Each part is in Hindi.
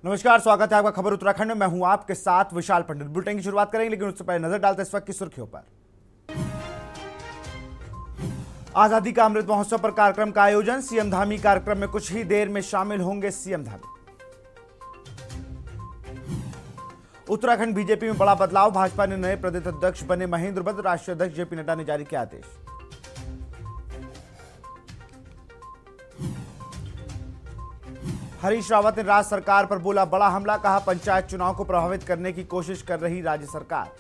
नमस्कार, स्वागत है आपका खबर उत्तराखंड में। मैं हूं आपके साथ विशाल पंडित। बुलेटिन की शुरुआत करेंगे, लेकिन उससे पहले नजर डालते हैं इस वक्त की सुर्खियों पर। आजादी का अमृत महोत्सव पर कार्यक्रम का आयोजन। सीएम धामी कार्यक्रम में कुछ ही देर में शामिल होंगे सीएम धामी। उत्तराखंड बीजेपी में बड़ा बदलाव। भाजपा ने नए प्रदेश अध्यक्ष बने महेंद्र बद। राष्ट्रीय अध्यक्ष जेपी नड्डा ने जारी किया आदेश। हरीश रावत ने राज्य सरकार पर बोला बड़ा हमला। कहा पंचायत चुनाव को प्रभावित करने की कोशिश कर रही राज्य सरकार।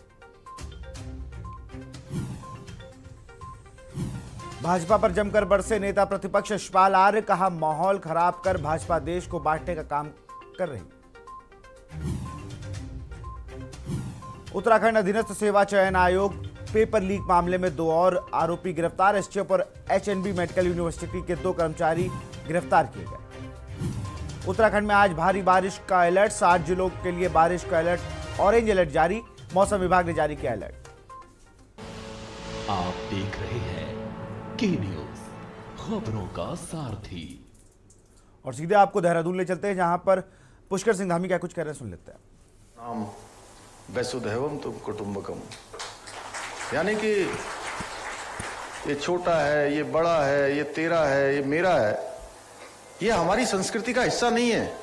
भाजपा पर जमकर बरसे नेता प्रतिपक्ष यशपाल आर्य। कहा माहौल खराब कर भाजपा देश को बांटने का काम कर रही। उत्तराखंड अधीनस्थ सेवा चयन आयोग पेपर लीक मामले में 2 और आरोपी गिरफ्तार। एसटीएफ और एचएनबी मेडिकल यूनिवर्सिटी के 2 कर्मचारी गिरफ्तार किए गए। उत्तराखंड में आज भारी बारिश का अलर्ट। 60 जिलों के लिए बारिश का अलर्ट, ऑरेंज अलर्ट जारी। मौसम विभाग ने जारी किया अलर्ट। आप देख रहे हैं के न्यूज, खबरों का सारथी। और सीधे आपको देहरादून ले चलते हैं, जहां पर पुष्कर सिंह धामी क्या कुछ कह रहे हैं, सुन लेते हैं। नाम वसुधैवम तुम कुटुंबकम, यानी कि ये छोटा है, ये बड़ा है, ये तेरा है, ये मेरा है, ये हमारी संस्कृति का हिस्सा नहीं है।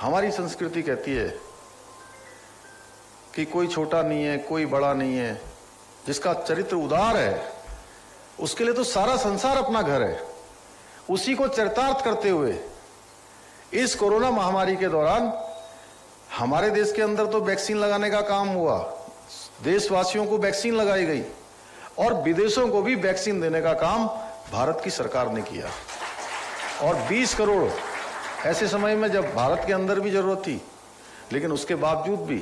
हमारी संस्कृति कहती है कि कोई छोटा नहीं है, कोई बड़ा नहीं है। जिसका चरित्र उदार है उसके लिए तो सारा संसार अपना घर है। उसी को चरितार्थ करते हुए इस कोरोना महामारी के दौरान हमारे देश के अंदर तो वैक्सीन लगाने का काम हुआ, देशवासियों को वैक्सीन लगाई गई और विदेशों को भी वैक्सीन देने का काम भारत की सरकार ने किया। और 20 करोड़ ऐसे समय में जब भारत के अंदर भी जरूरत थी, लेकिन उसके बावजूद भी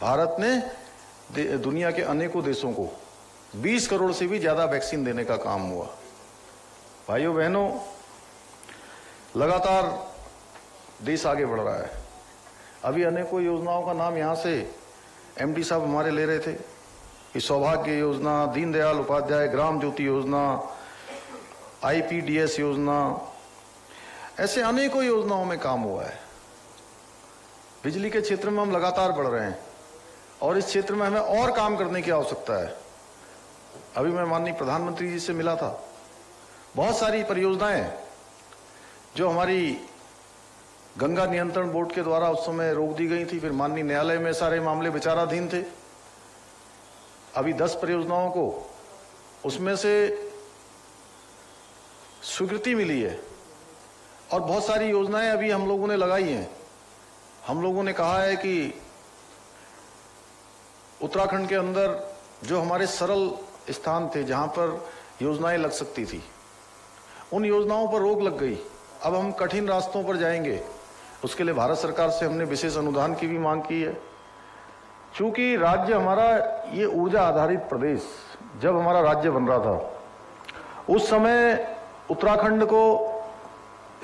भारत ने दुनिया के अनेकों देशों को 20 करोड़ से भी ज्यादा वैक्सीन देने का काम हुआ। भाइयों बहनों, लगातार देश आगे बढ़ रहा है। अभी अनेकों योजनाओं का नाम यहां से एमडी साहब हमारे ले रहे थे कि सौभाग्य योजना, दीनदयाल उपाध्याय ग्राम ज्योति योजना, आईपीडीएस योजना, ऐसे अनेकों योजनाओं में काम हुआ है। बिजली के क्षेत्र में हम लगातार बढ़ रहे हैं और इस क्षेत्र में हमें और काम करने की आवश्यकता है। अभी मैं माननीय प्रधानमंत्री जी से मिला था। बहुत सारी परियोजनाएं जो हमारी गंगा नियंत्रण बोर्ड के द्वारा उस समय रोक दी गई थी, फिर माननीय न्यायालय में सारे मामले विचाराधीन थे। अभी 10 परियोजनाओं को उसमें से स्वीकृति मिली है और बहुत सारी योजनाएं अभी हम लोगों ने लगाई हैं। हम लोगों ने कहा है कि उत्तराखंड के अंदर जो हमारे सरल स्थान थे जहां पर योजनाएं लग सकती थी, उन योजनाओं पर रोक लग गई। अब हम कठिन रास्तों पर जाएंगे। उसके लिए भारत सरकार से हमने विशेष अनुदान की भी मांग की है। चूंकि राज्य हमारा ये ऊर्जा आधारित प्रदेश, जब हमारा राज्य बन रहा था उस समय उत्तराखंड को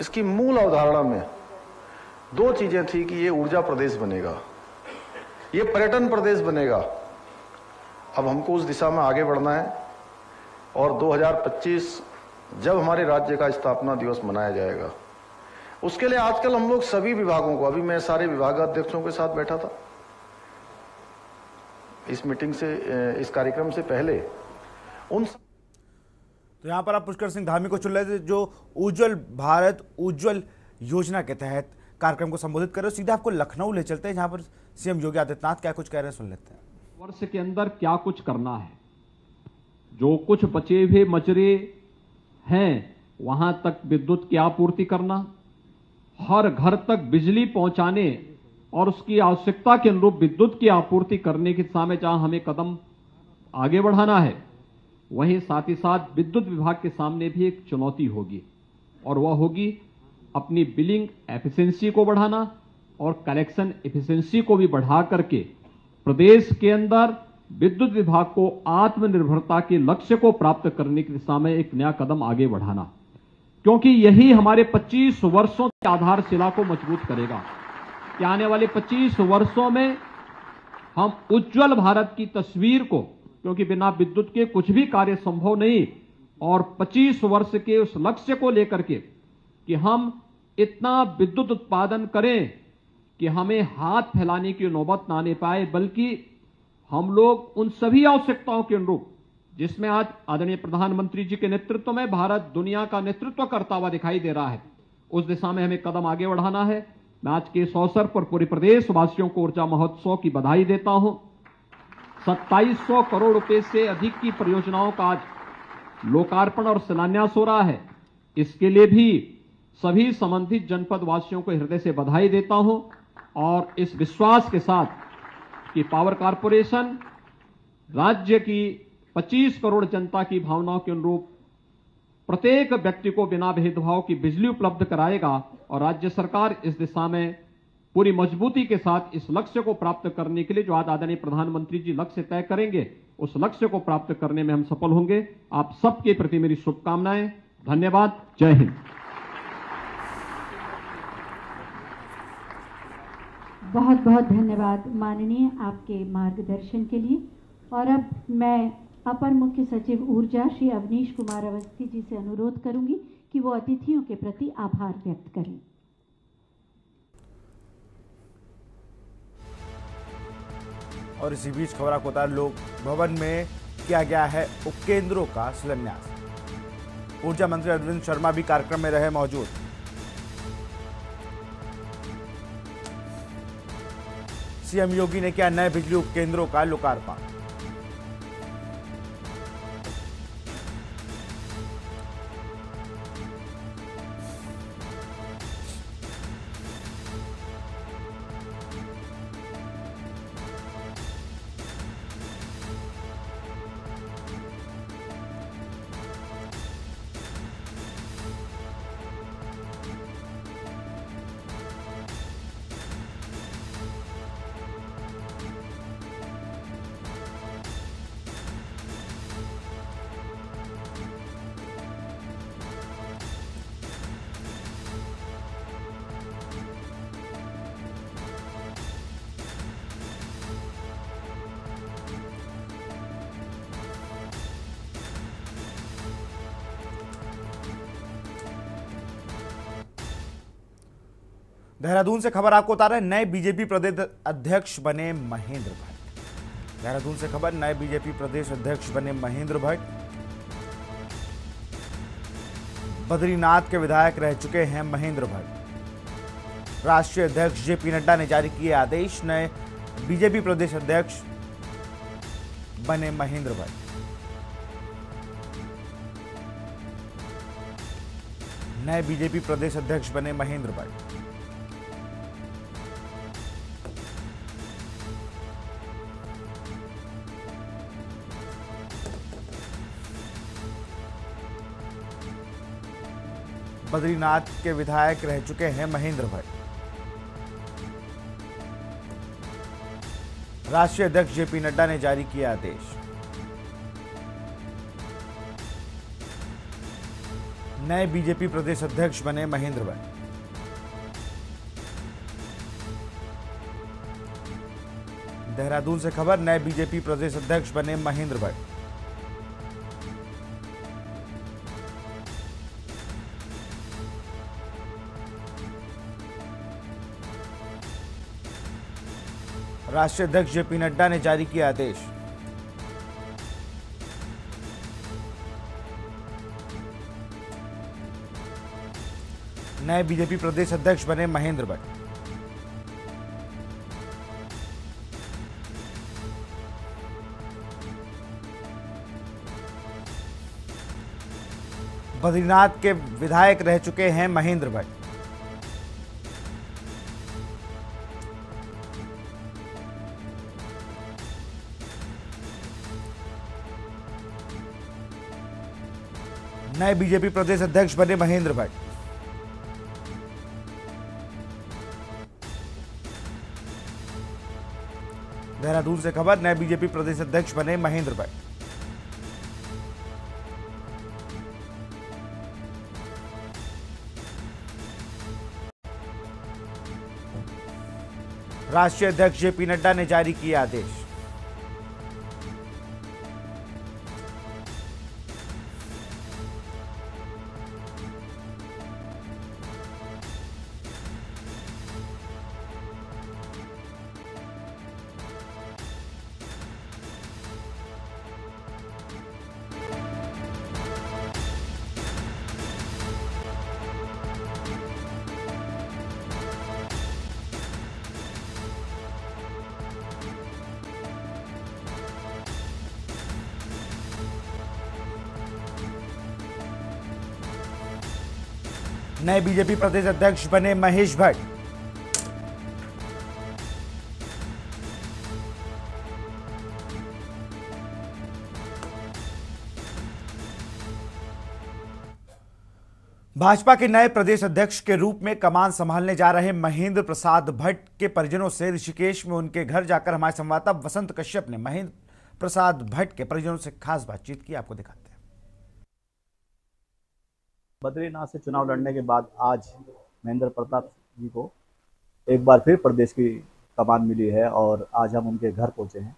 इसकी मूल अवधारणा में 2 चीजें थी कि ये ऊर्जा प्रदेश बनेगा, ये पर्यटन प्रदेश बनेगा। अब हमको उस दिशा में आगे बढ़ना है और 2025 जब हमारे राज्य का स्थापना दिवस मनाया जाएगा, उसके लिए आजकल हम लोग सभी विभागों को, अभी मैं सारे विभागाध्यक्षों के साथ बैठा था इस मीटिंग से, इस कार्यक्रम से पहले, उन तो यहां पर आप पुष्कर सिंह धामी को चुन रहे थे, जो उज्जवल भारत उज्जवल योजना के तहत कार्यक्रम को संबोधित कर रहे हो। सीधा आपको लखनऊ ले चलते हैं, जहां पर सीएम योगी आदित्यनाथ क्या कुछ कह रहे हैं, सुन लेते हैं। वर्ष के अंदर क्या कुछ करना है, जो कुछ बचे हुए मचरे हैं वहां तक विद्युत की आपूर्ति करना, हर घर तक बिजली पहुंचाने और उसकी आवश्यकता के अनुरूप विद्युत की आपूर्ति करने की दिशा में जहां हमें कदम आगे बढ़ाना है, वहीं साथ ही साथ विद्युत विभाग के सामने भी एक चुनौती होगी और वह होगी अपनी बिलिंग एफिशिएंसी को बढ़ाना और कलेक्शन एफिशिएंसी को भी बढ़ा करके प्रदेश के अंदर विद्युत विभाग को आत्मनिर्भरता के लक्ष्य को प्राप्त करने की दिशा में एक नया कदम आगे बढ़ाना, क्योंकि यही हमारे 25 वर्षों की आधारशिला को मजबूत करेगा कि आने वाले 25 वर्षों में हम उज्जवल भारत की तस्वीर को, क्योंकि बिना विद्युत के कुछ भी कार्य संभव नहीं, और 25 वर्ष के उस लक्ष्य को लेकर के कि हम इतना विद्युत उत्पादन करें कि हमें हाथ फैलाने की नौबत ना आने पाए, बल्कि हम लोग उन सभी आवश्यकताओं के अनुरूप जिसमें आज आदरणीय प्रधानमंत्री जी के नेतृत्व में भारत दुनिया का नेतृत्व करता हुआ दिखाई दे रहा है, उस दिशा में हमें कदम आगे बढ़ाना है। मैं आज के इस अवसर पर पूरे प्रदेश वासियों को ऊर्जा महोत्सव की बधाई देता हूं। 2700 करोड़ रुपए से अधिक की परियोजनाओं का आज लोकार्पण और शिलान्यास हो रहा है। इसके लिए भी सभी संबंधित जनपद वासियों को हृदय से बधाई देता हूं और इस विश्वास के साथ कि पावर कॉर्पोरेशन राज्य की 25 करोड़ जनता की भावनाओं के अनुरूप प्रत्येक व्यक्ति को बिना भेदभाव की बिजली उपलब्ध कराएगा और राज्य सरकार इस दिशा में पूरी मजबूती के साथ इस लक्ष्य को प्राप्त करने के लिए जो आज आदरणीय प्रधानमंत्री जी लक्ष्य तय करेंगे, उस लक्ष्य को प्राप्त करने में हम सफल होंगे। आप सबके प्रति मेरी शुभकामनाएं। धन्यवाद। जय हिंद। बहुत बहुत धन्यवाद माननीय आपके मार्गदर्शन के लिए। और अब मैं अपर मुख्य सचिव ऊर्जा श्री अवनीश कुमार अवस्थी जी से अनुरोध करूंगी कि वो अतिथियों के प्रति आभार व्यक्त करें। और इसी बीच खबर को तार लोक भवन में किया गया है उपकेंद्रों का शिलान्यास। ऊर्जा मंत्री अरविंद शर्मा भी कार्यक्रम में रहे मौजूद। सीएम योगी ने किया नए बिजली उपकेंद्रों का लोकार्पण। देहरादून से खबर आपको बता रहे हैं, नए बीजेपी प्रदेश अध्यक्ष बने महेंद्र भट्ट। देहरादून से खबर, नए बीजेपी प्रदेश अध्यक्ष बने महेंद्र भट्ट। बद्रीनाथ के विधायक रह चुके हैं महेंद्र भट्ट। राष्ट्रीय अध्यक्ष जेपी नड्डा ने जारी किए आदेश, नए बीजेपी प्रदेश अध्यक्ष बने महेंद्र भट्ट। नए बीजेपी प्रदेश अध्यक्ष बने महेंद्र भट्ट। बद्रीनाथ के विधायक रह चुके हैं महेंद्र भट्ट। राष्ट्रीय अध्यक्ष जेपी नड्डा ने जारी किया आदेश, नए बीजेपी प्रदेश अध्यक्ष बने महेंद्र भट्ट। देहरादून से खबर, नए बीजेपी प्रदेश अध्यक्ष बने महेंद्र भट्ट। राष्ट्रीय अध्यक्ष जेपी नड्डा ने जारी किया आदेश, नए बीजेपी प्रदेश अध्यक्ष बने महेंद्र भट्ट। बद्रीनाथ के विधायक रह चुके हैं महेंद्र भट्ट। नए बीजेपी प्रदेश अध्यक्ष बने महेंद्र भट्ट। देहरादून से खबर, नए बीजेपी प्रदेश अध्यक्ष बने महेंद्र भट्ट। राष्ट्रीय अध्यक्ष जेपी नड्डा ने जारी किया आदेश, नए बीजेपी प्रदेश अध्यक्ष बने महेश भट्ट। भाजपा के नए प्रदेश अध्यक्ष के रूप में कमान संभालने जा रहे महेंद्र प्रसाद भट्ट के परिजनों से ऋषिकेश में उनके घर जाकर हमारे संवाददाता वसंत कश्यप ने महेंद्र प्रसाद भट्ट के परिजनों से खास बातचीत की। आपको दिखाते हैं। बद्रीनाथ से चुनाव लड़ने के बाद आज महेंद्र प्रताप जी को एक बार फिर प्रदेश की कमान मिली है और आज हम उनके घर पहुंचे हैं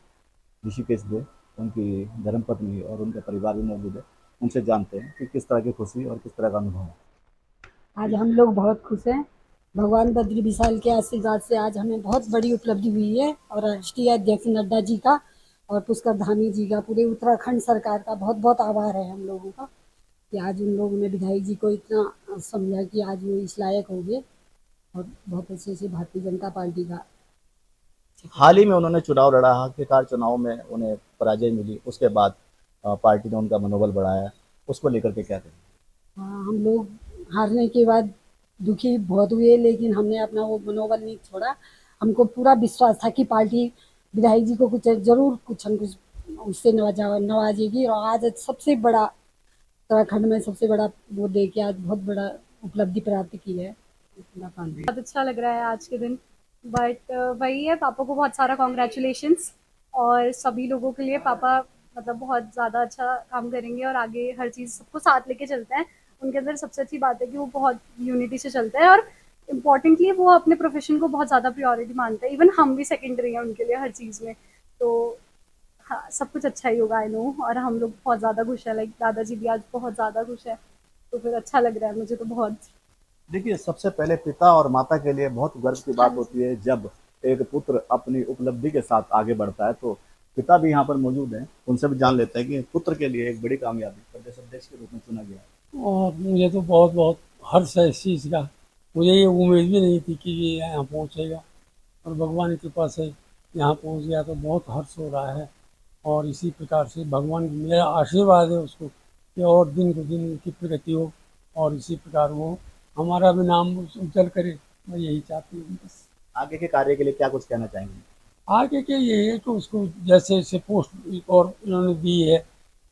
ऋषिकेश में। उनकी धर्मपत्नी और उनका परिवार भी मौजूद है। उनसे जानते हैं कि किस तरह की खुशी और किस तरह का अनुभव है। आज हम लोग बहुत खुश हैं। भगवान बद्री विशाल के आशीर्वाद से आज हमें बहुत बड़ी उपलब्धि हुई है और राष्ट्रीय अध्यक्ष नड्डा जी का और पुष्कर धामी जी का, पूरे उत्तराखंड सरकार का बहुत बहुत आभार है हम लोगों का कि आज उन लोगों ने विधायक जी को इतना समझा कि आज वो इस लायक हो गए और बहुत अच्छे से भारतीय जनता पार्टी का। हाल ही में उन्होंने चुनाव लड़ा, आखिरकार चुनाव में उन्हें पराजय मिली, उसके बाद पार्टी ने उनका मनोबल बढ़ाया, उसको लेकर के क्या करें? हम लोग हारने के बाद दुखी बहुत हुए, लेकिन हमने अपना वो मनोबल नहीं छोड़ा। हमको पूरा विश्वास था कि पार्टी विधायक जी को कुछ जरूर कुछ हम कुछ उससे नवाजेगी और आज सबसे बड़ा उत्तराखंड में सबसे बड़ा वो दे के आज बहुत बड़ा उपलब्धि प्राप्त की है। बहुत अच्छा लग रहा है आज के दिन, बट वही है, पापा को बहुत सारा कॉन्ग्रेचुलेशंस और सभी लोगों के लिए पापा मतलब बहुत ज़्यादा अच्छा काम करेंगे और आगे हर चीज़ सबको साथ लेके चलते हैं। उनके अंदर सबसे अच्छी बात है कि वो बहुत यूनिटी से चलते हैं और इम्पॉर्टेंटली वो अपने प्रोफेशन को बहुत ज़्यादा प्रायोरिटी मानते हैं। इवन हम भी सेकेंडरी हैं उनके लिए हर चीज़ में। तो हाँ, सब कुछ अच्छा ही होगा आई नो, और हम लोग बहुत ज़्यादा खुश हैं। लाइक दादाजी भी आज बहुत ज़्यादा खुश है, तो फिर अच्छा लग रहा है मुझे तो बहुत। देखिए, सबसे पहले पिता और माता के लिए बहुत गर्व की बात होती है जब एक पुत्र अपनी उपलब्धि के साथ आगे बढ़ता है। तो पिता भी यहाँ पर मौजूद हैं, उनसे भी जान लेते हैं कि पुत्र के लिए एक बड़ी कामयाबी प्रदेश अध्यक्ष के रूप में चुना गया। और मुझे तो बहुत बहुत हर्ष है इस चीज़ का। मुझे ये उम्मीद भी नहीं थी कि ये यहाँ पहुँचेगा और भगवान की कृपा से यहाँ पहुँच गया, तो बहुत हर्ष हो रहा है। और इसी प्रकार से भगवान मेरा आशीर्वाद है उसको कि और दिन को दिन की प्रगति हो और इसी प्रकार वो हमारा भी नाम उज्जवल करे। मैं यही चाहती हूँ। बस आगे के कार्य के लिए क्या कुछ कहना चाहेंगे? आगे के ये है कि उसको जैसे जैसे पोस्ट और उन्होंने दी है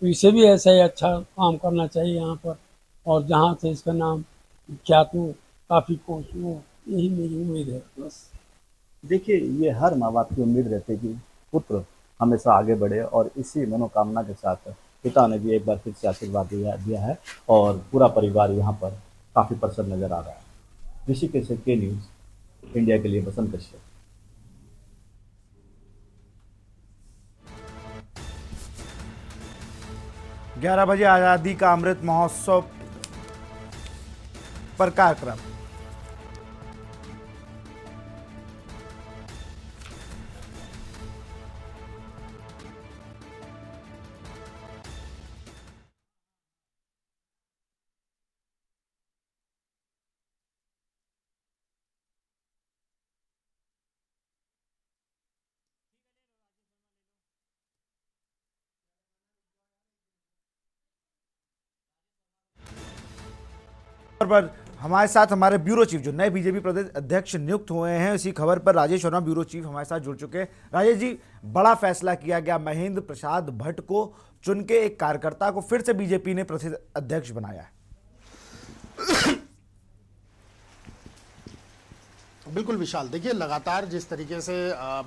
तो इसे भी ऐसा ही अच्छा काम करना चाहिए यहाँ पर, और जहाँ से इसका नाम ख्यात हो, काफ़ी कोश हो, यही मेरी उम्मीद है। बस देखिए, ये हर माँ बाप की उम्मीद रहती है कि पुत्र हमेशा आगे बढ़े और इसी मनोकामना के साथ पिता ने भी एक बार फिर से आशीर्वाद दिया है और पूरा परिवार यहाँ पर काफ़ी प्रसन्न नजर आ रहा है। ऋषिकेश के न्यूज़ इंडिया के लिए वसंत कश्यप। 11 बजे आज़ादी का अमृत महोत्सव पर कार्यक्रम। पर हमारे साथ हमारे ब्यूरो चीफ जो नए बीजेपी प्रदेश अध्यक्ष नियुक्त हुए हैं, इसी खबर पर राजेश वर्मा ब्यूरो चीफ हमारे साथ जुड़ चुके हैं। राजेश जी, बड़ा फैसला किया गया, महेंद्र प्रसाद भट्ट को चुन के एक कार्यकर्ता को फिर से बीजेपी ने प्रदेश अध्यक्ष बनाया है। बिल्कुल विशाल, देखिए लगातार जिस तरीके से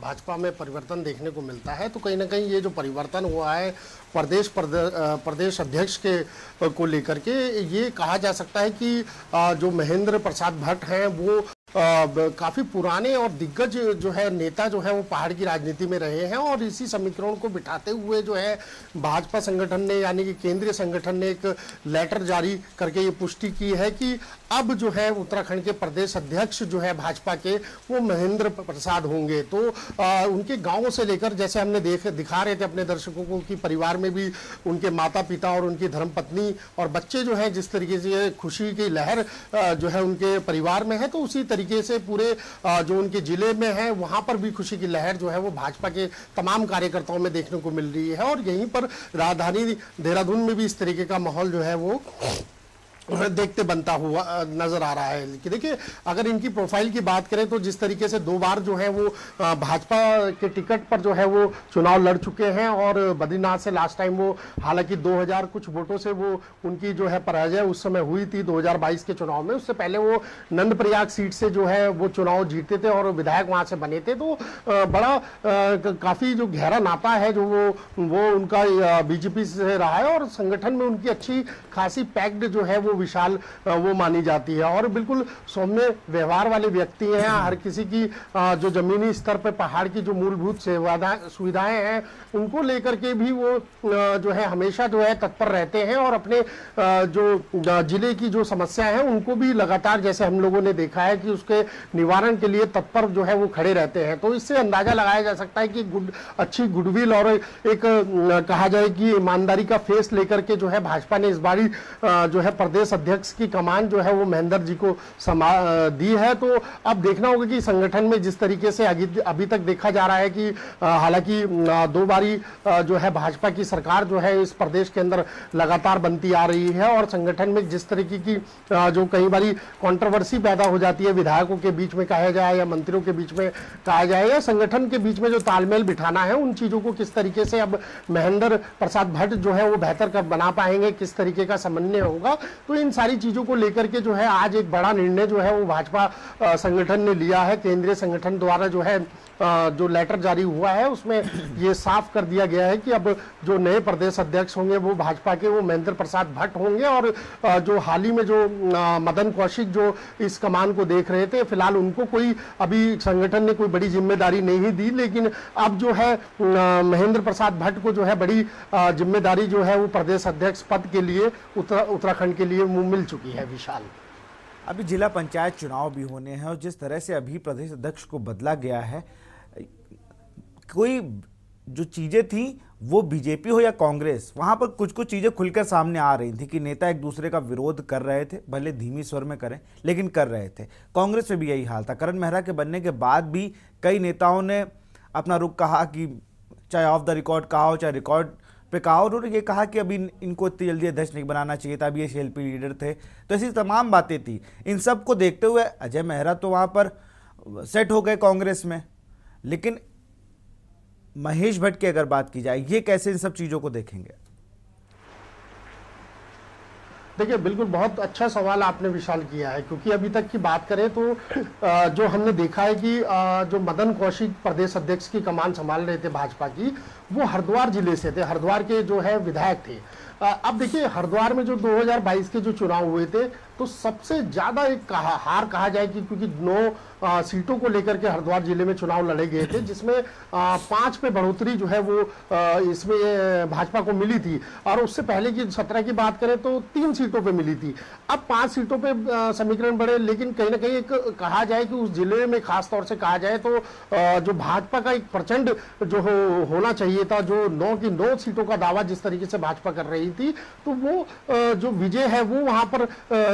भाजपा में परिवर्तन देखने को मिलता है, तो कहीं ना कहीं ये जो परिवर्तन हुआ है प्रदेश अध्यक्ष के को लेकर के, ये कहा जा सकता है कि जो महेंद्र प्रसाद भट्ट हैं वो काफ़ी पुराने और दिग्गज जो है नेता जो है वो पहाड़ की राजनीति में रहे हैं, और इसी समीकरण को बिठाते हुए जो है भाजपा संगठन ने यानी कि केंद्रीय संगठन ने एक लेटर जारी करके ये पुष्टि की है कि अब जो है उत्तराखंड के प्रदेश अध्यक्ष जो है भाजपा के वो महेंद्र प्रसाद होंगे। तो उनके गाँव से लेकर, जैसे हमने दिखा रहे थे अपने दर्शकों को कि परिवार में भी उनके माता पिता और उनकी धर्मपत्नी और बच्चे जो है जिस तरीके से खुशी की लहर जो है उनके परिवार में है, तो उसी तरीके से पूरे जो उनके जिले में है वहां पर भी खुशी की लहर जो है वो भाजपा के तमाम कार्यकर्ताओं में देखने को मिल रही है। और यहीं पर राजधानी देहरादून में भी इस तरीके का माहौल जो है वो देखते बनता हुआ नजर आ रहा है। कि देखिए अगर इनकी प्रोफाइल की बात करें तो जिस तरीके से 2 बार जो है वो भाजपा के टिकट पर जो है वो चुनाव लड़ चुके हैं और बद्रीनाथ से लास्ट टाइम वो हालांकि 2000 कुछ वोटों से वो उनकी जो है पराजय उस समय हुई थी 2022 के चुनाव में। उससे पहले वो नंदप्रयाग सीट से जो है वो चुनाव जीते थे और विधायक वहां से बने थे। तो बड़ा काफी जो गहरा नाता है जो वो उनका बीजेपी से रहा है और संगठन में उनकी अच्छी खासी पैक्ड जो है वो विशाल वो मानी जाती है और बिल्कुल सौम्य व्यवहार वाले व्यक्ति हैं। हर किसी की जो जमीनी स्तर पर पहाड़ की जो मूलभूत सुविधाएं हैं उनको लेकर के भी वो जो है हमेशा जो है तत्पर रहते हैं और अपने जो जिले की जो समस्या है उनको भी लगातार जैसे हम लोगों ने देखा है कि उसके निवारण के लिए तत्पर जो है वो खड़े रहते हैं। तो इससे अंदाजा लगाया जा सकता है कि अच्छी गुडविल और एक कहा जाए कि ईमानदारी का फेस लेकर के जो है भाजपा ने इस बारी जो है प्रदेश अध्यक्ष की कमान जो है वो महेंद्र जी को दी है। तो अब देखना होगा कि संगठन में जिस तरीके से अभी तक देखा जा रहा है कि हालांकि 2 बारी जो है भाजपा की सरकार जो है इस प्रदेश के अंदर लगातार बनती आ रही है और संगठन में जिस तरीके की जो कई बारी कंट्रोवर्सी पैदा हो जाती है विधायकों के बीच में कहा जाए या मंत्रियों के बीच में कहा जाए या संगठन के बीच में जो तालमेल बिठाना है उन चीजों को किस तरीके से अब महेंद्र प्रसाद भट्ट जो है वो बेहतर कर बना पाएंगे, किस तरीके का समन्वय होगा। तो इन सारी चीजों को लेकर के जो है आज एक बड़ा निर्णय जो है वो भाजपा संगठन ने लिया है। केंद्रीय संगठन द्वारा जो है जो लेटर जारी हुआ है उसमें ये साफ कर दिया गया है कि अब जो नए प्रदेश अध्यक्ष होंगे वो भाजपा के वो महेंद्र प्रसाद भट्ट होंगे और जो हाल ही में जो मदन कौशिक जो इस कमान को देख रहे थे फिलहाल उनको कोई अभी संगठन ने कोई बड़ी जिम्मेदारी नहीं दी, लेकिन अब जो है महेंद्र प्रसाद भट्ट को जो है बड़ी जिम्मेदारी जो है वो प्रदेश अध्यक्ष पद के लिए उत्तराखंड के लिए मिल चुकी है। विशाल अभी जिला पंचायत चुनाव भी होने हैं और जिस तरह से अभी प्रदेश अध्यक्ष को बदला गया है, कोई जो चीजें थी वो बीजेपी हो या कांग्रेस वहां पर कुछ कुछ चीजें खुलकर सामने आ रही थी कि नेता एक दूसरे का विरोध कर रहे थे, भले धीमी स्वर में करें लेकिन कर रहे थे। कांग्रेस में भी यही हाल था। करण मेहरा के बनने के बाद भी कई नेताओं ने अपना रुख कहा कि चाहे ऑफ द रिकॉर्ड कहा हो चाहे रिकॉर्ड पे कहा, और उन्होंने ये कहा कि अभी इनको इतनी जल्दी अध्यक्ष नहीं बनाना चाहिए था, अभी ये शिल्पी लीडर थे। तो ऐसी तमाम बातें थी। इन सब को देखते हुए अजय मेहरा तो वहाँ पर सेट हो गए कांग्रेस में, लेकिन महेश भट्ट की अगर बात की जाए ये कैसे इन सब चीज़ों को देखेंगे? देखिए बिल्कुल बहुत अच्छा सवाल आपने विशाल किया है क्योंकि अभी तक की बात करें तो जो हमने देखा है कि जो मदन कौशिक प्रदेश अध्यक्ष की कमान संभाल रहे थे भाजपा की वो हरिद्वार जिले से थे, हरिद्वार के जो है विधायक थे। अब देखिए हरिद्वार में जो 2022 के जो चुनाव हुए थे तो सबसे ज्यादा एक हार कहा जाए कि क्योंकि 9 सीटों को लेकर के हरिद्वार जिले में चुनाव लड़े गए थे जिसमें 5 पे बढ़ोतरी जो है वो इसमें भाजपा को मिली थी और उससे पहले की 17 की बात करें तो 3 सीटों पे मिली थी। अब 5 सीटों पे समीकरण बढ़े, लेकिन कहीं ना कहीं एक कहा जाए कि उस जिले में खास तौर से कहा जाए तो जो भाजपा का एक प्रचंड जो होना चाहिए था, जो 9 की 9 सीटों का दावा जिस तरीके से भाजपा कर रही थी तो वो जो विजय है वो वहां पर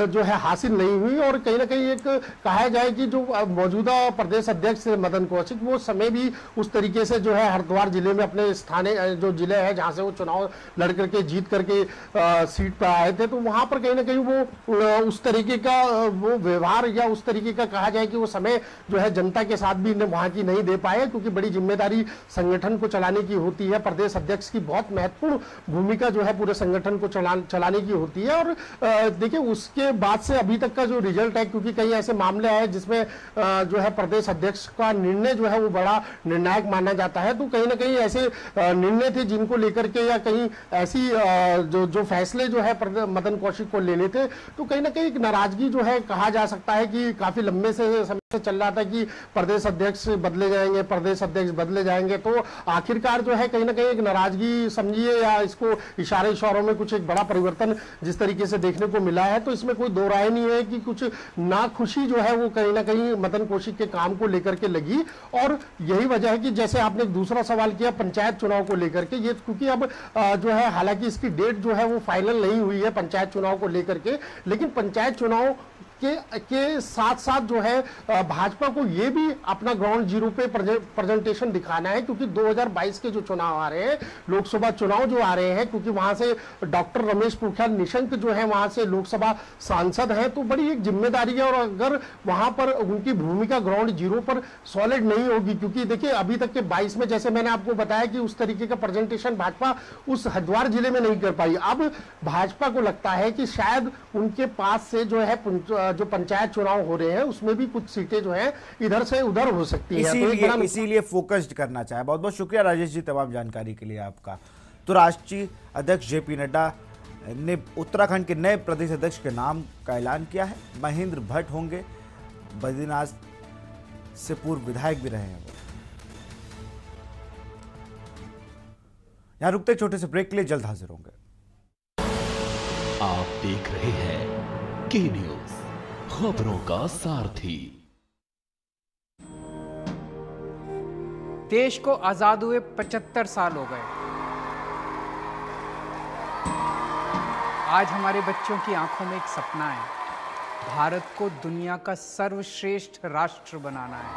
जो है हासिल नहीं हुई। और कहीं ना कहीं एक कहा जाए कि जो मौजूदा प्रदेश अध्यक्ष मदन कौशिक वो समय भी उस तरीके से जो है हरिद्वार जिले में अपने स्थानीय जो जिले है जहां से वो चुनाव लड़ करके जीत करके सीट पर आए थे तो वहां पर कहीं ना कहीं वो उस तरीके का वो व्यवहार या उस तरीके का कहा जाए कि वो समय जो है जनता के साथ भी वहां की नहीं दे पाए क्योंकि बड़ी जिम्मेदारी संगठन को चलाने की होती है। प्रदेश अध्यक्ष की बहुत महत्वपूर्ण भूमिका जो है पूरे संगठन को चलाने की होती है। और देखिए उसके बाद से अभी तक का जो रिजल्ट है क्योंकि कई ऐसे मामले आए जिसमें जो है प्रदेश अध्यक्ष का निर्णय जो है वो बड़ा निर्णायक माना जाता है, तो कहीं ना कहीं ऐसे निर्णय थे जिनको लेकर के या कहीं ऐसी जो फैसले जो है मदन कौशिक को लेने थे तो कहीं ना कहीं एक नाराजगी जो है कहा जा सकता है कि काफी लंबे से समय से चल रहा था कि प्रदेश अध्यक्ष बदले जाएंगे, प्रदेश अध्यक्ष बदले जाएंगे। तो आखिरकार जो है कहीं ना कहीं एक नाराजगी समझिए या इसको इशारों में कुछ एक बड़ा परिवर्तन जिस तरीके से देखने को मिला है तो इसमें कोई दो राय नहीं है कि कुछ नाखुशी जो है वो कहीं ना कहीं मदन कौशिक के काम को लेकर के लगी। और यही वजह है कि जैसे आपने एक दूसरा सवाल किया पंचायत चुनाव को लेकर के, ये क्योंकि अब जो है हालांकि इसकी डेट जो है वो फाइनल नहीं हुई है पंचायत चुनाव को लेकर के, लेकिन पंचायत चुनाव के साथ साथ जो है भाजपा को ये भी अपना ग्राउंड जीरो पे प्रेजेंटेशन दिखाना है, क्योंकि 2022 के जो चुनाव आ रहे हैं, लोकसभा चुनाव जो आ रहे हैं, क्योंकि वहां से डॉक्टर रमेश पोखरियाल निशंक जो है वहां से लोकसभा सांसद हैं, तो बड़ी एक जिम्मेदारी है। और अगर वहां पर उनकी भूमिका ग्राउंड जीरो पर सॉलिड नहीं होगी, क्योंकि देखिए अभी तक के 22 में जैसे मैंने आपको बताया कि उस तरीके का प्रेजेंटेशन भाजपा उस हरिद्वार जिले में नहीं कर पाई। अब भाजपा को लगता है कि शायद उनके पास से जो है जो पंचायत चुनाव हो रहे हैं उसमें भी कुछ सीटें जो है इधर से उधर हो सकती है, इसीलिए फोकस्ड करना चाहे। बहुत बहुत शुक्रिया राजेश जी तमाम जानकारी के लिए आपका। तो राष्ट्रीय अध्यक्ष जेपी नड्डा ने उत्तराखंड के नए प्रदेश अध्यक्ष के नाम का ऐलान किया है। महेंद्र भट्ट होंगे, बद्रीनाथ से पूर्व विधायक भी रहे हैं वो। यहां रुकते छोटे से ब्रेक के लिए, जल्द हाजिर होंगे। आप देख रहे हैं के न्यूज, खबरों का सारथी। देश को आजाद हुए 75 साल हो गए। आज हमारे बच्चों की आंखों में एक सपना है, भारत को दुनिया का सर्वश्रेष्ठ राष्ट्र बनाना है।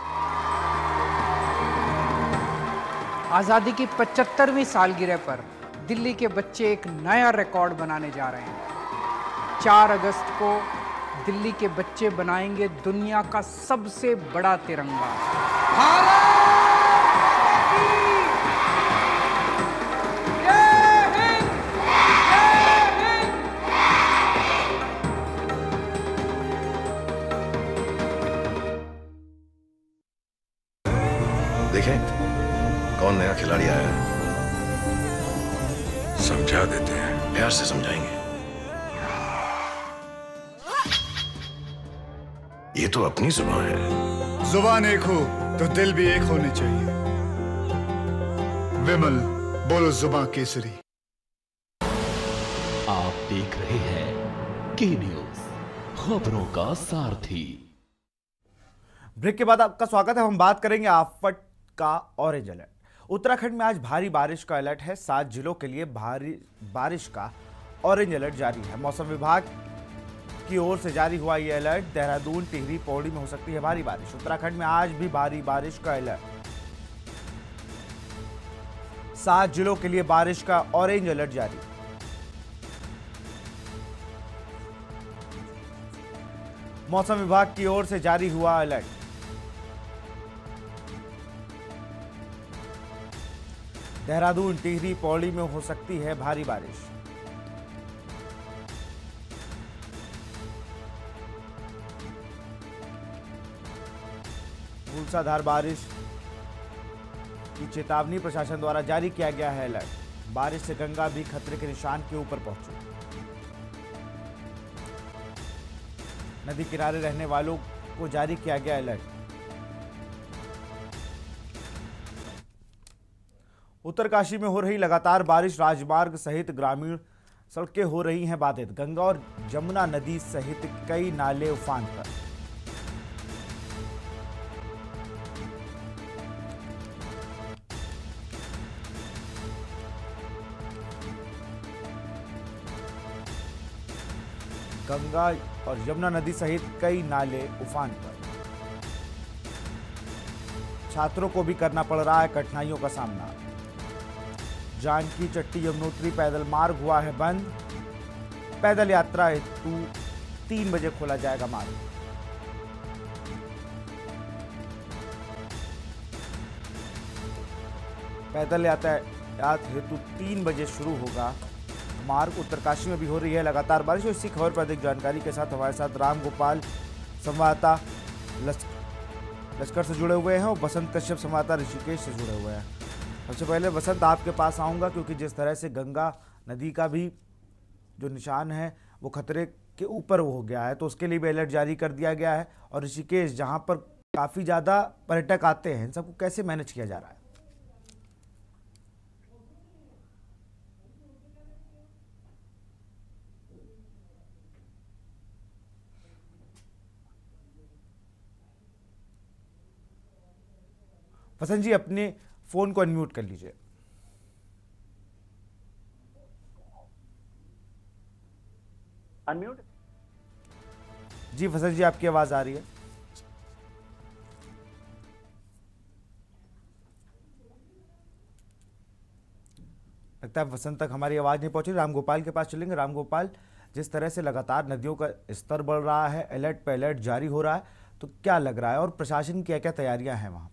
आजादी की 75वीं सालगिरह पर दिल्ली के बच्चे एक नया रिकॉर्ड बनाने जा रहे हैं। 4 अगस्त को दिल्ली के बच्चे बनाएंगे दुनिया का सबसे बड़ा तिरंगा। देखें कौन नया खिलाड़ी आया है, समझा देते हैं, प्यार से समझाएंगे। ये तो अपनी जुबान है। जुबान एक हो तो दिल भी एक होने चाहिए। विमल बोलो जुबान केसरी। आप देख रहे हैं के न्यूज, खबरों का सारथी। ब्रेक के बाद आपका स्वागत है। हम बात करेंगे आफत का ऑरेंज अलर्ट। उत्तराखंड में आज भारी बारिश का अलर्ट है। 7 जिलों के लिए भारी बारिश का ऑरेंज अलर्ट जारी है। मौसम विभाग की ओर से जारी हुआ यह अलर्ट। देहरादून, टिहरी, पौड़ी में हो सकती है भारी बारिश। उत्तराखंड में आज भी भारी बारिश का अलर्ट। 7 जिलों के लिए बारिश का ऑरेंज अलर्ट जारी। मौसम विभाग की ओर से जारी हुआ अलर्ट। देहरादून, टिहरी, पौड़ी में हो सकती है भारी बारिश। मूसलाधार बारिश की चेतावनी प्रशासन द्वारा जारी किया गया है अलर्ट। बारिश से गंगा भी खतरे के निशान के ऊपर पहुंची। नदी किनारे रहने वालों को जारी किया गया अलर्ट। उत्तरकाशी में हो रही लगातार बारिश, राजमार्ग सहित ग्रामीण सड़कें हो रही हैं बाधित। गंगा और जमुना नदी सहित कई नाले उफान पर। गंगा और यमुना नदी सहित कई नाले उफान पर। छात्रों को भी करना पड़ रहा है कठिनाइयों का सामना। जानकी चट्टी यमुनोत्री पैदल मार्ग हुआ है बंद। पैदल यात्रा हेतु 3 बजे खोला जाएगा मार्ग। पैदल यातायात हेतु 3 बजे शुरू होगा मार्ग। उत्तरकाशी में भी हो रही है लगातार बारिश। इसी खबर पर अधिक जानकारी के साथ हमारे साथ राम गोपाल संवाददाता लश्कर से जुड़े हुए हैं और बसंत कश्यप संवाददाता ऋषिकेश से जुड़े हुए हैं। सबसे पहले बसंत आपके पास आऊँगा, क्योंकि जिस तरह से गंगा नदी का भी जो निशान है वो खतरे के ऊपर हो गया है, तो उसके लिए भी अलर्ट जारी कर दिया गया है। और ऋषिकेश, जहाँ पर काफ़ी ज़्यादा पर्यटक आते हैं, इन सबको कैसे मैनेज किया जा रहा है? वसंत जी, अपने फोन को अनम्यूट कर लीजिए। अनम्यूट। जी वसंत जी, आपकी आवाज आ रही है? लगता है वसंत तक हमारी आवाज नहीं पहुंची। रामगोपाल के पास चलेंगे। रामगोपाल, जिस तरह से लगातार नदियों का स्तर बढ़ रहा है, अलर्ट पे अलर्ट जारी हो रहा है, तो क्या लग रहा है और प्रशासन की क्या क्या तैयारियां हैं वहां?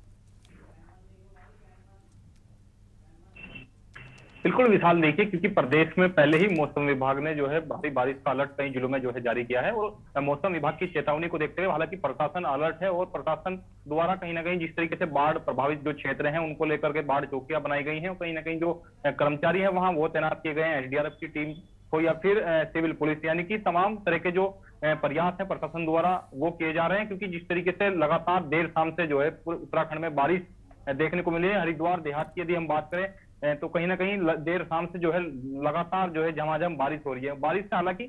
बिल्कुल विशाल, देखिए क्योंकि प्रदेश में पहले ही मौसम विभाग ने जो है भारी बारिश का अलर्ट कई जिलों में जो है जारी किया है और मौसम विभाग की चेतावनी को देखते हुए हालांकि प्रशासन अलर्ट है और प्रशासन द्वारा कहीं ना कहीं जिस तरीके से बाढ़ प्रभावित जो क्षेत्र हैं उनको लेकर के बाढ़ चौकियां बनाई गई हैं और कहीं ना कहीं जो कर्मचारी है वहां वो तैनात किए गए हैं, एसडीआरएफ की टीम हो या फिर सिविल पुलिस, यानी कि तमाम तरह के जो प्रयास है प्रशासन द्वारा वो किए जा रहे हैं। क्योंकि जिस तरीके से लगातार देर शाम से जो है उत्तराखंड में बारिश देखने को मिली है, हरिद्वार देहात की यदि हम बात करें तो कहीं ना कहीं देर शाम से जो है लगातार जो है झमाझम बारिश हो रही है। बारिश से हालांकि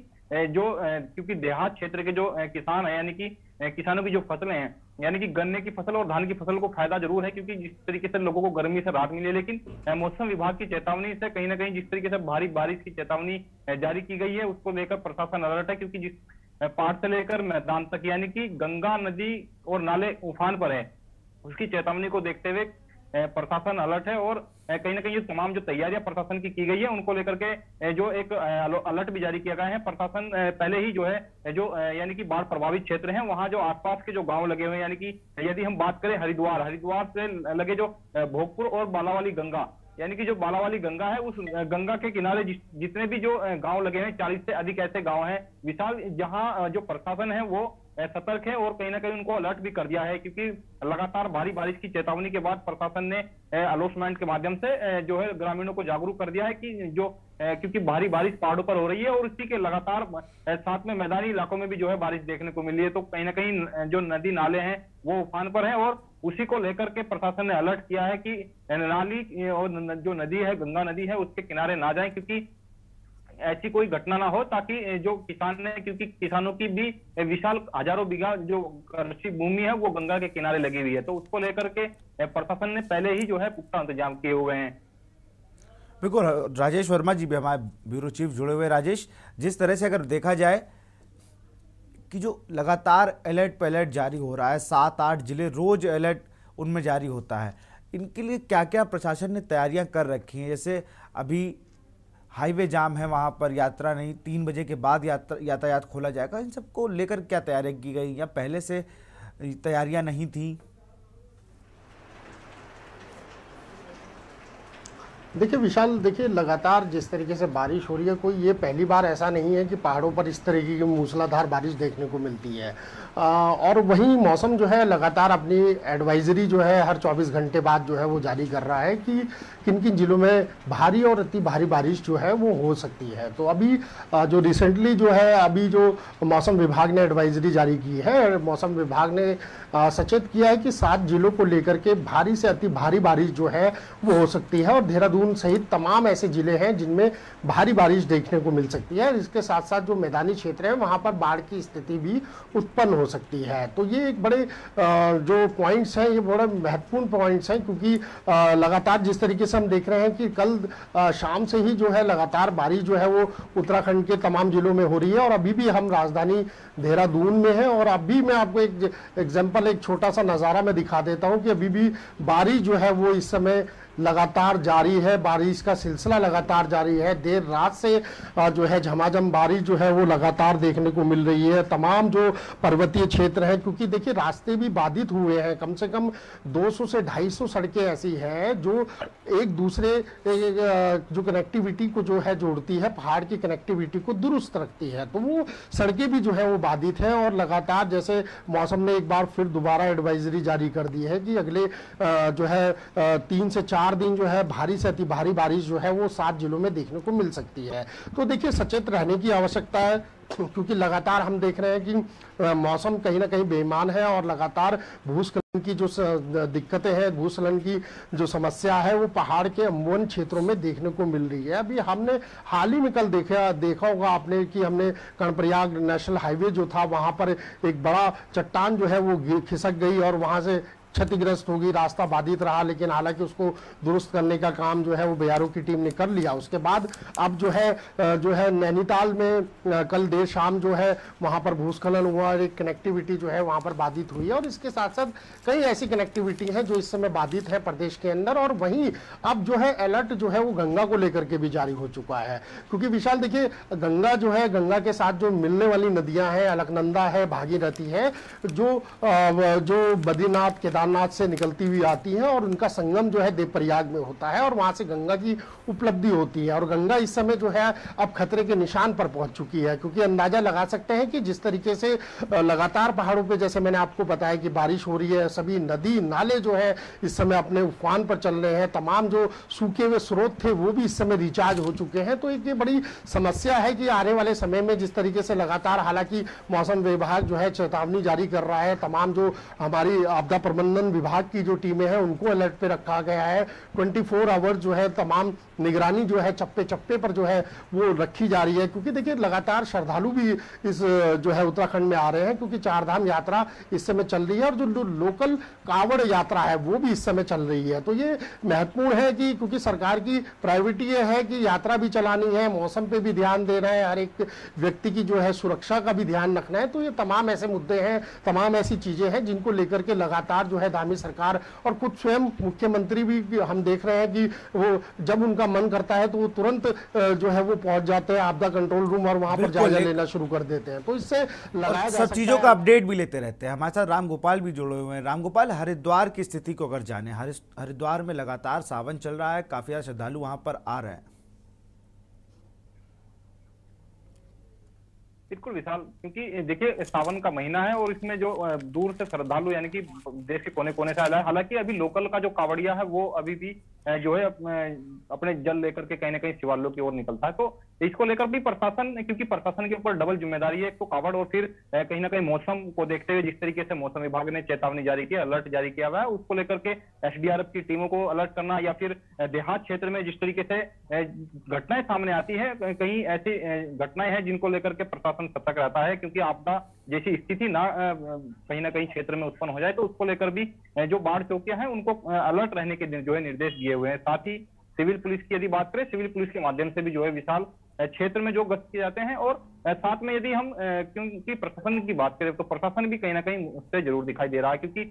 जो क्योंकि देहात क्षेत्र के जो किसान है, यानी कि किसानों की जो फसलें हैं, यानी कि गन्ने की फसल और धान की फसल को फायदा जरूर है क्योंकि जिस तरीके से लोगों को गर्मी से राहत मिली है, लेकिन मौसम विभाग की चेतावनी से कहीं ना कहीं जिस तरीके से भारी बारिश की चेतावनी जारी की गई है उसको लेकर प्रशासन अलर्ट है। क्योंकि जिस पहाड़ से लेकर मैदान तक यानी कि गंगा नदी और नाले उफान पर है, उसकी चेतावनी को देखते हुए प्रशासन अलर्ट है और कहीं ना कहीं ये तमाम जो तैयारियां प्रशासन की गई है उनको लेकर के जो एक अलर्ट भी जारी किया गया है। प्रशासन पहले ही जो है जो यानी कि बाढ़ प्रभावित क्षेत्र हैं वहां जो आसपास के जो गांव लगे हुए हैं, यानी कि यदि हम बात करें हरिद्वार से लगे जो भोगपुर और बालावाली गंगा, यानी कि जो बालावाली गंगा है उस गंगा के किनारे जितने भी जो गांव लगे हैं 40 से अधिक ऐसे गांव हैं विशाल, जहां जो प्रशासन है वो सतर्क है और कहीं ना कहीं उनको अलर्ट भी कर दिया है। क्योंकि लगातार भारी बारिश की चेतावनी के बाद प्रशासन ने अनाउंसमेंट के माध्यम से जो है ग्रामीणों को जागरूक कर दिया है कि जो क्योंकि भारी बारिश पहाड़ों पर हो रही है और इसी के लगातार साथ में मैदानी इलाकों में भी जो है बारिश देखने को मिली है, तो कहीं ना कहीं जो नदी नाले हैं वो उफान पर है और उसी को लेकर के प्रशासन ने अलर्ट किया है कि नाली और जो नदी है गंगा नदी है उसके किनारे ना जाएं, क्योंकि ऐसी कोई घटना ना हो, ताकि जो किसान है क्योंकि किसानों की भी विशाल हजारों बीघा जो कृषि भूमि है वो गंगा के किनारे लगी हुई है, तो उसको लेकर के प्रशासन ने पहले ही जो है पुख्ता इंतजाम किए हुए हैं। बिल्कुल, राजेश वर्मा जी भी हमारे ब्यूरो चीफ जुड़े हुए। राजेश, जिस तरह से अगर देखा जाए कि जो लगातार अलर्ट पे अलर्ट जारी हो रहा है, 7-8 जिले रोज अलर्ट उनमें जारी होता है, इनके लिए क्या क्या प्रशासन ने तैयारियां कर रखी हैं? जैसे अभी हाईवे जाम है, वहां पर यात्रा नहीं, 3 बजे के बाद यातायात खोला जाएगा, इन सबको लेकर क्या तैयारी की गई या पहले से तैयारियां नहीं थी? देखिए विशाल, देखिए लगातार जिस तरीके से बारिश हो रही है, कोई ये पहली बार ऐसा नहीं है कि पहाड़ों पर इस तरीके की मूसलाधार बारिश देखने को मिलती है। और वहीं मौसम जो है लगातार अपनी एडवाइजरी जो है हर 24 घंटे बाद जो है वो जारी कर रहा है कि किन किन जिलों में भारी और अति भारी बारिश जो है वो हो सकती है। तो अभी जो रिसेंटली जो है अभी जो मौसम विभाग ने एडवाइजरी जारी की है, मौसम विभाग ने सचेत किया है कि 7 जिलों को लेकर के भारी से अति भारी बारिश जो है वो हो सकती है और देहरादून सहित तमाम ऐसे जिले हैं जिनमें भारी बारिश देखने को मिल सकती है। इसके साथ साथ जो मैदानी क्षेत्र है वहां पर बाढ़ की स्थिति भी उत्पन्न हो सकती है। तो ये एक बड़े जो पॉइंट्स हैं, ये बड़े महत्वपूर्ण पॉइंट्स हैं, क्योंकि लगातार जिस तरीके से हम देख रहे हैं कि कल शाम से ही जो है लगातार बारिश जो है वो उत्तराखंड के तमाम जिलों में हो रही है और अभी भी हम राजधानी देहरादून में हैं और अभी मैं आपको एक एग्जाम्पल, एक छोटा सा नज़ारा मैं दिखा देता हूं कि अभी भी बारिश जो है वो इस समय लगातार जारी है, बारिश का सिलसिला लगातार जारी है। देर रात से जो है झमाझम बारिश जो है वो लगातार देखने को मिल रही है। तमाम जो पर्वतीय क्षेत्र है, क्योंकि देखिए रास्ते भी बाधित हुए हैं, कम से कम 200 से 250 सड़कें ऐसी हैं जो एक दूसरे जो कनेक्टिविटी को जो है जोड़ती है, पहाड़ की कनेक्टिविटी को दुरुस्त रखती है, तो वो सड़कें भी जो है वो बाधित है। और लगातार जैसे मौसम ने एक बार फिर दोबारा एडवाइजरी जारी कर दी है कि अगले जो है 3 से 4 दिन जो है भारी से अति भारी बारिश जो है वो 7 जिलों में देखने को मिल सकती है। तो देखिए सचेत रहने की आवश्यकता है, क्योंकि लगातार हम देख रहे हैं कि मौसम कहीं ना कहीं बेईमान है और लगातार भूस्खलन की जो दिक्कतें हैं, भूस्खलन की जो समस्या है वो पहाड़ के वन क्षेत्रों में देखने को मिल रही है। अभी हमने हाल ही में कल देखा होगा आपने कि हमने कर्णप्रयाग नेशनल हाईवे जो था वहां पर एक बड़ा चट्टान जो है वो खिसक गई और वहां से क्षतिग्रस्त होगी, रास्ता बाधित रहा, लेकिन हालांकि उसको दुरुस्त करने का काम जो है वो बीआरओ की टीम ने कर लिया। उसके बाद अब जो है नैनीताल में कल देर शाम जो है वहां पर भूस्खलन हुआ और एक कनेक्टिविटी जो है वहां पर बाधित हुई है, और इसके साथ साथ कई ऐसी कनेक्टिविटी हैं जो इस समय बाधित है प्रदेश के अंदर। और वहीं अब जो है अलर्ट जो है वो गंगा को लेकर के भी जारी हो चुका है, क्योंकि विशाल देखिए गंगा जो है, गंगा के साथ जो मिलने वाली नदियां हैं, अलकनंदा है, भागीरथी है, जो बद्रीनाथ केदारनाथ से निकलती हुई आती है और उनका संगम जो है देवप्रयाग में होता है और वहां से गंगा की उपलब्धि होती है। और गंगा इस समय जो है अब खतरे के निशान पर पहुंच चुकी है, क्योंकि अंदाजा लगा सकते हैं कि जिस तरीके से लगातार पहाड़ों पे, जैसे मैंने आपको बताया कि बारिश हो रही है, सभी नदी नाले जो है इस समय अपने उफान पर चल रहे हैं, तमाम जो सूखे हुए स्रोत थे वो भी इस समय रिचार्ज हो चुके हैं। तो एक ये बड़ी समस्या है कि आने वाले समय में जिस तरीके से लगातार, हालांकि मौसम विभाग जो है चेतावनी जारी कर रहा है, तमाम जो हमारी आपदा प्रबंधन विभाग की जो टीमें हैं उनको अलर्ट पे रखा गया है, 24 आवर जो है तमाम निगरानी जो है चप्पे चप्पे पर जो है वो रखी जा रही है, क्योंकि देखिए लगातार श्रद्धालु भी इस जो है उत्तराखंड में आ रहे हैं, क्योंकि चारधाम यात्रा इस समय चल रही है और जो लोकल कांवड़ यात्रा है वो भी इस समय चल रही है। तो ये महत्वपूर्ण है कि क्योंकि सरकार की प्रायोरिटी ये है कि यात्रा भी चलानी है, मौसम पे भी ध्यान देना है, हर एक व्यक्ति की जो है सुरक्षा का भी ध्यान रखना है। तो ये तमाम ऐसे मुद्दे हैं, तमाम ऐसी चीजें हैं जिनको लेकर के लगातार जो है दामी सरकार और खुद स्वयं मुख्यमंत्री भी हम देख रहे हैं कि वो जब उनका मन करता है तो वो तुरंत जो है वो पहुंच जाते हैं आपदा कंट्रोल रूम और वहां पर जायजा लेना शुरू कर देते हैं। तो इससे लगाया जा सब चीजों का अपडेट भी लेते रहते हैं। हमारे साथ रामगोपाल भी जुड़े हुए हैं। रामगोपाल, हरिद्वार की स्थिति को अगर जाने, हरिद्वार में लगातार सावन चल रहा है, काफी ज्यादा श्रद्धालु वहां पर आ रहे हैं। बिल्कुल विशाल, क्योंकि देखिए सावन का महीना है और इसमें जो दूर से श्रद्धालु यानी कि देश के कोने कोने से आया है, हालांकि अभी लोकल का जो कावड़िया है वो अभी भी जो है अपने जल लेकर के कहीं ना कहीं शिवालयों की ओर निकलता है। तो इसको लेकर भी प्रशासन, क्योंकि प्रशासन के ऊपर डबल जिम्मेदारी है, एक तो कावड़ और फिर कहीं ना कहीं मौसम को देखते हुए जिस तरीके से मौसम विभाग ने चेतावनी जारी की, अलर्ट जारी किया हुआ है, उसको लेकर के एसडीआरएफ की टीमों को अलर्ट करना, या फिर देहात क्षेत्र में जिस तरीके से घटनाएं सामने आती है, कहीं ऐसी घटनाएं हैं जिनको लेकर के प्रशासन सतर्क रहता है, क्योंकि आपदा जैसी स्थिति कहीं ना कहीं क्षेत्र में उत्पन्न हो जाए। तो उसको लेकर भी जो बाढ़ चौकियां हैं उनको अलर्ट रहने के जो है निर्देश दिए हुए हैं। साथ ही सिविल पुलिस की यदि बात करें, सिविल पुलिस के माध्यम से भी जो है विशाल क्षेत्र में जो गश्त किए जाते हैं, और साथ में यदि हम क्योंकि प्रशासन की बात करें तो प्रशासन भी कहीं ना कहीं उससे जरूर दिखाई दे रहा है, क्योंकि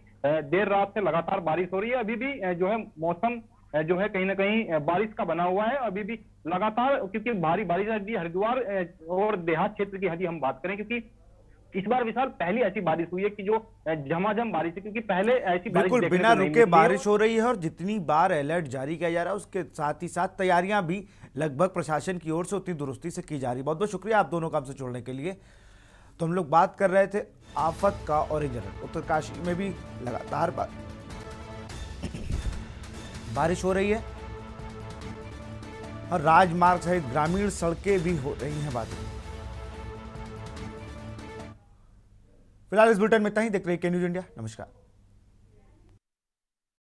देर रात से लगातार बारिश हो रही है। अभी भी जो है मौसम जो है कहीं ना कहीं बारिश का बना हुआ है अभी भी लगातार, क्योंकि भारी बारिश अभी हरिद्वार और देहात क्षेत्र की यदि हम बात करें, क्योंकि इस बार विशाल पहली ऐसी बारिश हुई है कि जो झमाझम बारिश है, क्योंकि पहले ऐसी बारिश बिल्कुल बिना रुके बारिश हो रही है। और जितनी बार अलर्ट जारी किया जा रहा है उसके साथ ही साथ तैयारियां भी लगभग प्रशासन की ओर से उतनी दुरुस्ती से की जा रही है। बहुत बहुत शुक्रिया आप दोनों का हमसे जुड़ने के लिए। तो हम लोग बात कर रहे थे आफत का ऑरेंज अलर्ट। उत्तरकाशी में भी लगातार बारिश हो रही है और राजमार्ग सहित ग्रामीण सड़कें भी हो रही हैं बाधित। फिलहाल इस बुलेटिन में इतना ही। देख रहे हैं के न्यूज इंडिया। नमस्कार।